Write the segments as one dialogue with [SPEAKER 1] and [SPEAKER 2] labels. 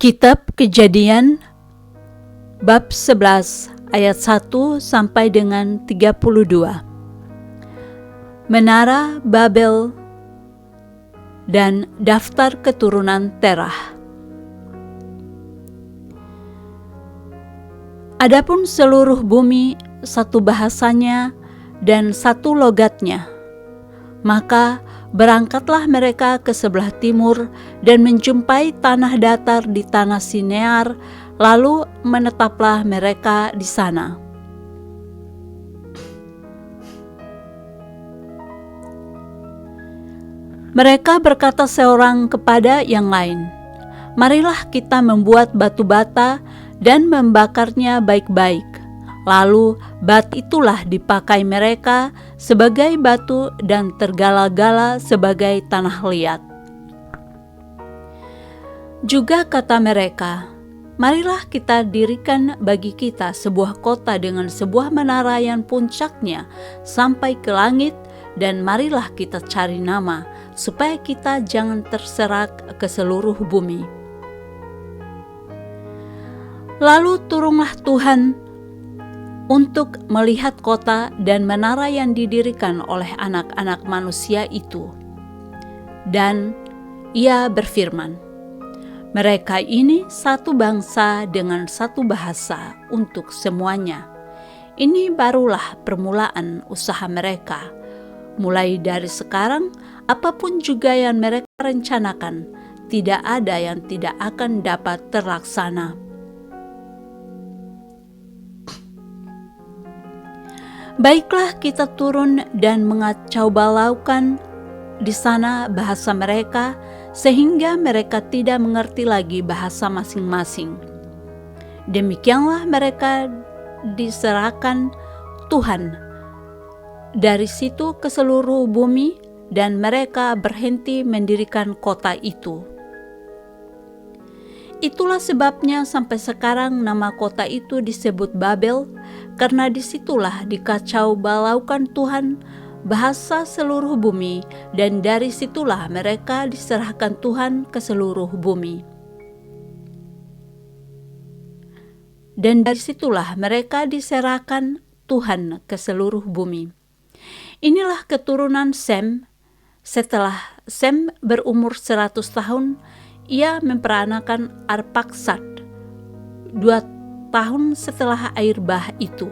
[SPEAKER 1] Kitab Kejadian bab 11 ayat 1 sampai dengan 32. Menara Babel dan daftar keturunan Terah. Adapun seluruh bumi satu bahasanya dan satu logatnya, maka berangkatlah mereka ke sebelah timur dan menjumpai tanah datar di tanah Sinear, lalu menetaplah mereka di sana. Mereka berkata seorang kepada yang lain, "Marilah kita membuat batu bata dan membakarnya baik-baik." Lalu bat itulah dipakai mereka sebagai batu dan tergala-gala sebagai tanah liat. Juga kata mereka, "Marilah kita dirikan bagi kita sebuah kota dengan sebuah menara yang puncaknya sampai ke langit, dan marilah kita cari nama, supaya kita jangan terserak ke seluruh bumi." Lalu turunlah Tuhan untuk melihat kota dan menara yang didirikan oleh anak-anak manusia itu. Dan ia berfirman, "Mereka ini satu bangsa dengan satu bahasa untuk semuanya. Ini barulah permulaan usaha mereka. Mulai dari sekarang, apapun juga yang mereka rencanakan, tidak ada yang tidak akan dapat terlaksana." Baiklah kita turun dan mengacau balaukan di sana bahasa mereka, sehingga mereka tidak mengerti lagi bahasa masing-masing. Demikianlah mereka diserahkan Tuhan dari situ ke seluruh bumi, dan mereka berhenti mendirikan kota itu. Itulah sebabnya sampai sekarang nama kota itu disebut Babel, karena disitulah dikacau balaukan Tuhan bahasa seluruh bumi, dan dari situlah mereka diserahkan Tuhan ke seluruh bumi. Dan dari situlah mereka diserahkan Tuhan ke seluruh bumi. Inilah keturunan Sem. Setelah Sem berumur 100 tahun, ia memperanakan Arpaksad 2 tahun setelah air bah itu.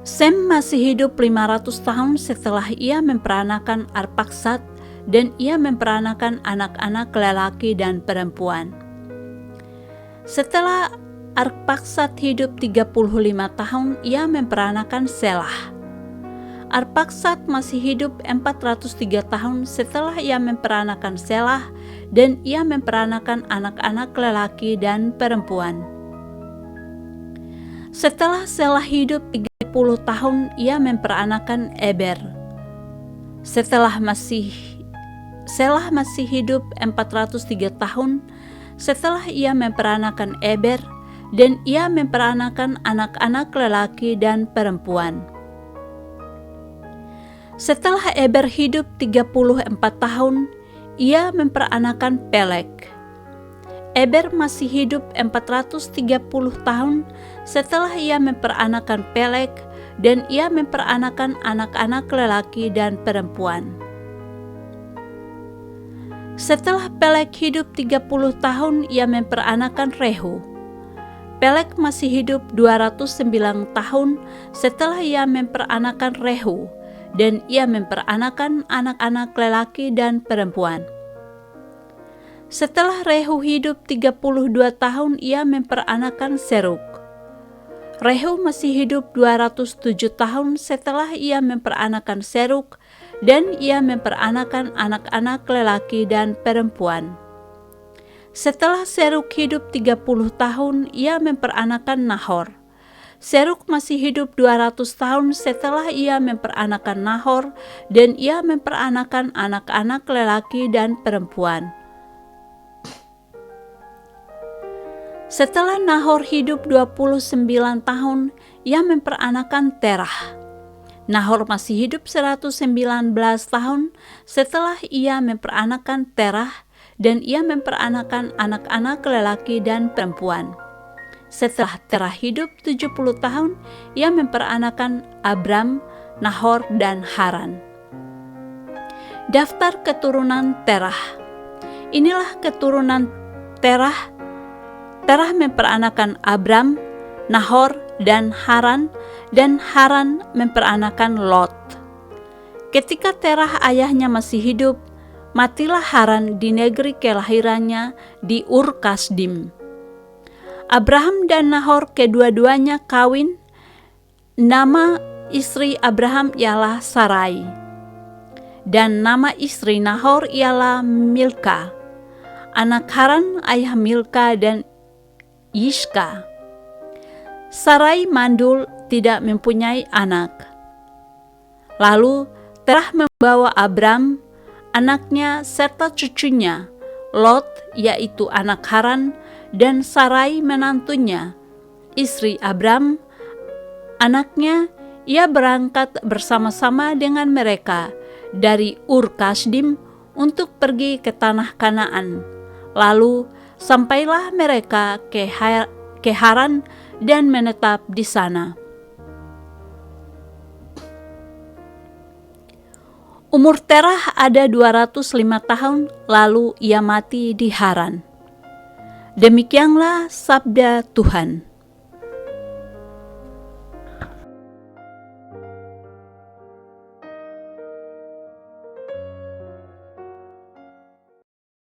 [SPEAKER 1] Sem masih hidup 500 tahun setelah ia memperanakan Arpaksad, dan ia memperanakan anak-anak lelaki dan perempuan. Setelah Arpaksad hidup 35 tahun, ia memperanakan Selah. Arpaksad masih hidup 403 tahun setelah ia memperanakan Selah, dan ia memperanakan anak-anak lelaki dan perempuan. Setelah Selah hidup 30 tahun, ia memperanakan Eber. Selah masih hidup 403 tahun setelah ia memperanakan Eber, dan ia memperanakan anak-anak lelaki dan perempuan. Setelah Eber hidup 34 tahun, ia memperanakan Peleg. Eber masih hidup 430 tahun setelah ia memperanakan Peleg, dan ia memperanakan anak-anak lelaki dan perempuan. Setelah Peleg hidup 30 tahun, ia memperanakan Rehu. Peleg masih hidup 209 tahun setelah ia memperanakan Rehu, dan ia memperanakan anak-anak lelaki dan perempuan. Setelah Rehu hidup 32 tahun, ia memperanakan Serug. Rehu masih hidup 207 tahun setelah ia memperanakan Serug, dan ia memperanakan anak-anak lelaki dan perempuan. Setelah Serug hidup 30 tahun, ia memperanakan Nahor. Serug masih hidup 200 tahun setelah ia memperanakan Nahor, dan ia memperanakan anak-anak lelaki dan perempuan. Setelah Nahor hidup 29 tahun, ia memperanakan Terah. Nahor masih hidup 119 tahun setelah ia memperanakan Terah, dan ia memperanakan anak-anak lelaki dan perempuan. Setelah Terah hidup 70 tahun, ia memperanakan Abram, Nahor, dan Haran. Daftar keturunan Terah. Inilah keturunan Terah. Terah memperanakan Abram, Nahor, dan Haran memperanakan Lot. Ketika Terah ayahnya masih hidup, matilah Haran di negeri kelahirannya di Ur Kasdim. Abraham dan Nahor kedua-duanya kawin. Nama istri Abraham ialah Sarai, dan nama istri Nahor ialah Milka. Anak Haran ayah Milka dan Yishka. Sarai mandul, tidak mempunyai anak. Lalu Terah membawa Abram, anaknya serta cucunya, Lot yaitu anak Haran, dan Sarai menantunya, istri Abram, anaknya. Ia berangkat bersama-sama dengan mereka dari Ur Kasdim untuk pergi ke tanah Kanaan. Lalu sampailah mereka ke Haran dan menetap di sana. Umur Terah ada 205 tahun, lalu ia mati di Haran. Demikianlah sabda Tuhan.